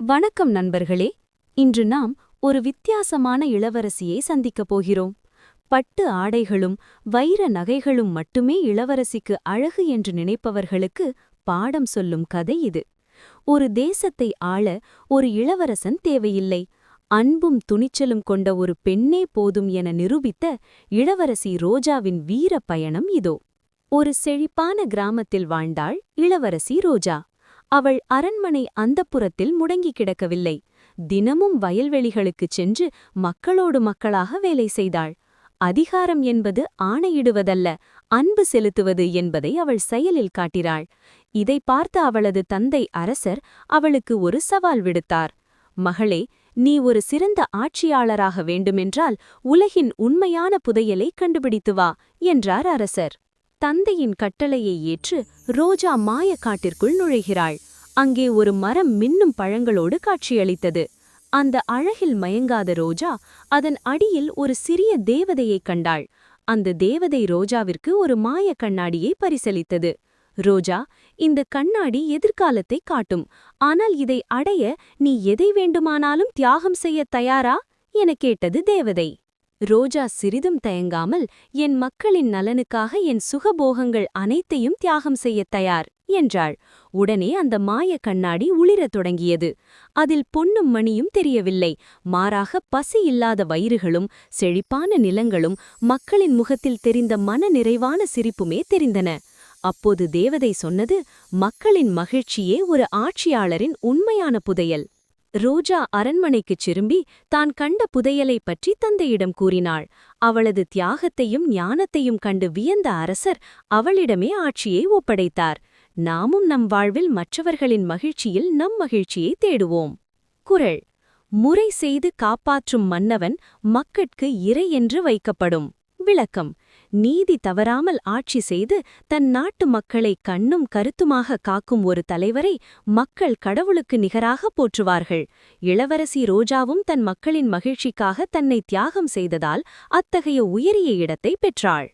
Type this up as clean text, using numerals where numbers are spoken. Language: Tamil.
வணக்கம் நண்பர்களே. இன்று நாம் ஒரு வித்தியாசமான இளவரசியை சந்திக்கப் போகிறோம். பட்டு ஆடைகளும் வைர நகைகளும் மட்டுமே இளவரசிக்கு அழகு என்று நினைப்பவர்களுக்கு பாடம் சொல்லும் கதை இது. ஒரு தேசத்தை ஆள ஒரு இளவரசன் தேவையில்லை, அன்பும் துணிச்சலும் கொண்ட ஒரு பெண்ணே போதும் என நிரூபித்த இளவரசி ரோஜாவின் வீர பயணம் இதோ. ஒரு செழிப்பான கிராமத்தில் வாழ்ந்தாள் இளவரசி ரோஜா. அவள் அரண்மனை அந்தப்புறத்தில் முடங்கிக் கிடக்கவில்லை. தினமும் வயல்வெளிகளுக்குச் சென்று மக்களோடு மக்களாக வேலை செய்தாள். அதிகாரம் என்பது ஆணையிடுவதல்ல, அன்பு செலுத்துவது என்பதை அவள் செயலில் காட்டினாள். இதை பார்த்த அவளது தந்தை அரசர் அவளுக்கு ஒரு சவால் விடுத்தார். மகளே, நீ ஒரு சிறந்த ஆட்சியாளராக வேண்டுமென்றால் உலகின் உண்மையான புதையலை கண்டுபிடித்து வா என்றார் அரசர். தந்தையின் கட்டளையை ஏற்று ரோஜா மாயக்காட்டிற்குள் நுழைகிறாள். அங்கே ஒரு மரம் மின்னும் பழங்களோடு காட்சியளித்தது. அந்த அழகில் மயங்காத ரோஜா அதன் அடியில் ஒரு சிறிய தேவதையைக் கண்டாள். அந்த தேவதை ரோஜாவிற்கு ஒரு மாய கண்ணாடியை பரிசளித்தது. ரோஜா, இந்த கண்ணாடி எதிர்காலத்தை காட்டும், ஆனால் இதை அடைய நீ எதை வேண்டுமானாலும் தியாகம் செய்ய தயாரா என கேட்டது தேவதை. ரோஜா சிறிதும் தயங்காமல், என் மக்களின் நலனுக்காக என் சுகபோகங்கள் அனைத்தையும் தியாகம் செய்யத் தயார் என்றாள். உடனே அந்த மாய கண்ணாடி ஒளிரத் தொடங்கியது. அதில் பொன்னும் மணியும் தெரியவில்லை, மாறாக பசி இல்லாத வயிறுகளும் செழிப்பான நிலங்களும் மக்களின் முகத்தில் தெரிந்த மன நிறைவான சிரிப்புமே தெரிந்தன. அப்போது தேவதை சொன்னது, மக்களின் மகிழ்ச்சியே ஒரு ஆட்சியாளரின் உண்மையான புதையல். ரோஜா அரண்மனைக்குச் திரும்பி தான் கண்ட புதையலை பற்றி தந்தையிடம் கூறினாள். அவளது தியாகத்தையும் ஞானத்தையும் கண்டு வியந்த அரசர் அவளிடமே ஆட்சியை ஒப்படைத்தார். நாமும் நம் வாழ்வில் மற்றவர்களின் மகிழ்ச்சியில் நம் மகிழ்ச்சியை தேடுவோம். குறள்: முறை செய்து காப்பாற்றும் மன்னவன் மக்கட்கு இறை என்று வைக்கப்படும். விளக்கம்: நீதி தவறாமல் ஆட்சி செய்து தன் நாட்டு மக்களை கண்ணும் கருத்துமாக காக்கும் ஒரு தலைவரை மக்கள் கடவுளுக்கு நிகராக போற்றுவார்கள். இளவரசி ரோஜாவும் தன் மக்களின் மகிழ்ச்சிக்காக தன்னை தியாகம் செய்ததால் அத்தகைய உயரிய இடத்தை பெற்றாள்.